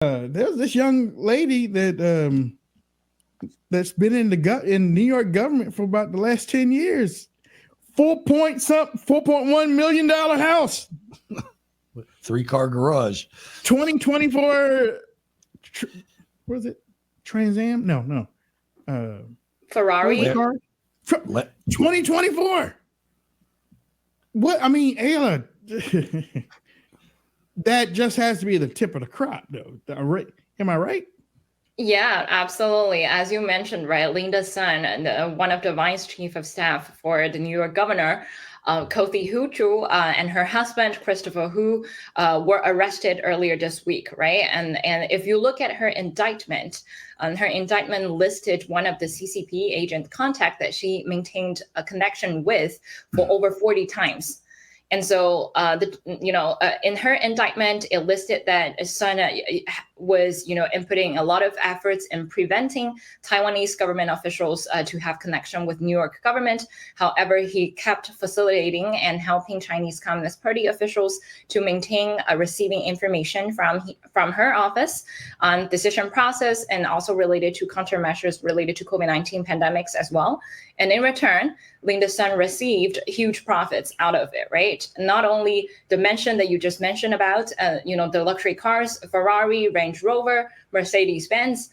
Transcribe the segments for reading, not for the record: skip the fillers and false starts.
There's this young lady that's been in New York government for about the last 10 years. $4.1 million house. 3-car garage. 2024. What is it? Trans Am? No. Ferrari. 2024. What? I mean, Ayla, that just has to be the tip of the crop, though. Am I right? Yeah, absolutely. As you mentioned, right, Linda Sun, one of the vice chief of staff for the New York governor, Gov Hochul, and her husband, Christopher Hu, were arrested earlier this week, right? And if you look at her indictment listed one of the CCP agent contact that she maintained a connection with for over 40 times. And so, in her indictment, it listed that Sun was, inputting a lot of efforts in preventing Taiwanese government officials to have connection with New York government. However, he kept facilitating and helping Chinese Communist Party officials to maintain receiving information from her office on decision process and also related to countermeasures related to COVID-19 pandemics as well. And in return, Linda Sun received huge profits out of it, right? Not only the mention that you just mentioned about, the luxury cars, Ferrari, Range Rover, Mercedes-Benz,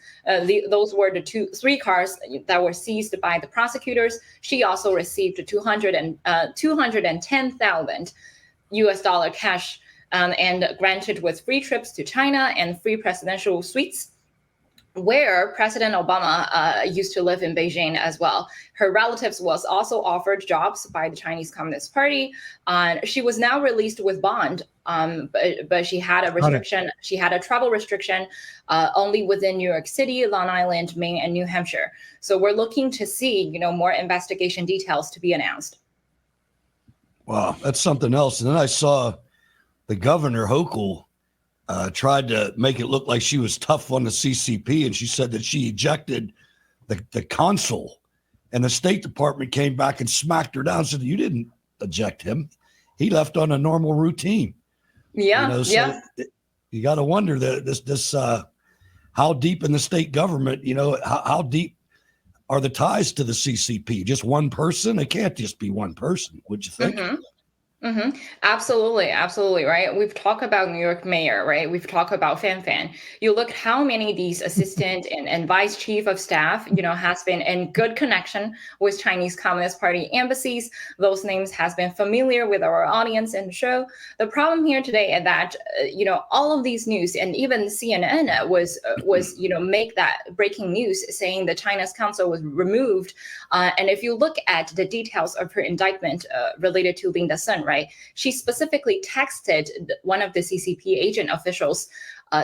those were the 3 cars that were seized by the prosecutors. She also received $210,000 US dollar cash and granted with free trips to China and free presidential suites, where President Obama used to live in Beijing as well. Her relatives was also offered jobs by the Chinese Communist Party. She was now released with bond, but she had a restriction. She had a travel restriction only within New York City, Long Island, Maine, and New Hampshire. So we're looking to see, more investigation details to be announced. Wow, that's something else. And then I saw the governor, Hochul, tried to make it look like she was tough on the CCP, and she said that she ejected the consul, and the State Department came back and smacked her down and said, you didn't eject him. He left on a normal routine. Yeah, You got to wonder that this how deep in the state government, how deep are the ties to the CCP? Just one person? It can't just be one person, would you think? Mm-hmm. Mm-hmm. Absolutely, right? We've talked about New York mayor, right? We've talked about Fan. You look how many of these assistant and vice chief of staff, has been in good connection with Chinese Communist Party embassies. Those names has been familiar with our audience in the show. The problem here today is that, all of these news, and even CNN was make that breaking news saying that China's consul was removed. And if you look at the details of her indictment related to Linda Sun, right? She specifically texted one of the CCP agent officials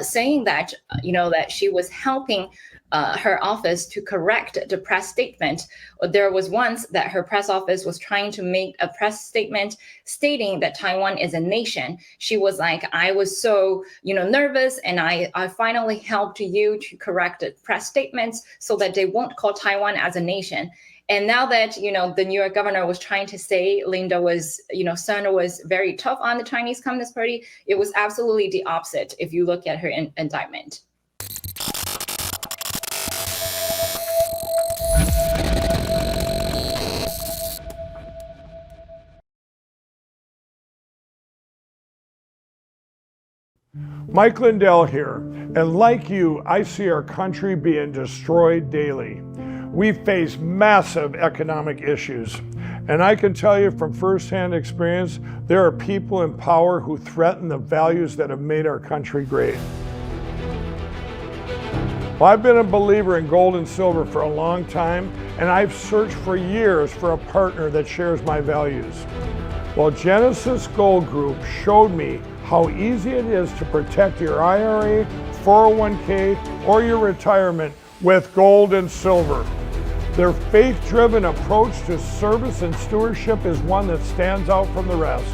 saying that, that she was helping her office to correct the press statement. There was once that her press office was trying to make a press statement stating that Taiwan is a nation. She was like, I was so, nervous, and I finally helped you to correct the press statements so that they won't call Taiwan as a nation. And now that, the New York governor was trying to say Linda was, Sun was very tough on the Chinese Communist Party, it was absolutely the opposite if you look at her indictment. Mike Lindell here, and like you, I see our country being destroyed daily. We face massive economic issues, and I can tell you from firsthand experience, there are people in power who threaten the values that have made our country great. Well, I've been a believer in gold and silver for a long time, and I've searched for years for a partner that shares my values. Well, Genesis Gold Group showed me how easy it is to protect your IRA, 401k, or your retirement with gold and silver. Their faith-driven approach to service and stewardship is one that stands out from the rest.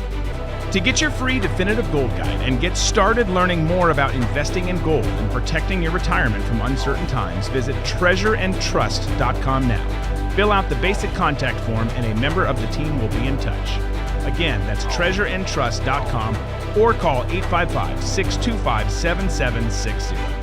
To get your free definitive gold guide and get started learning more about investing in gold and protecting your retirement from uncertain times, visit treasureandtrust.com now. Fill out the basic contact form and a member of the team will be in touch. Again, that's treasureandtrust.com or call 855-625-7760.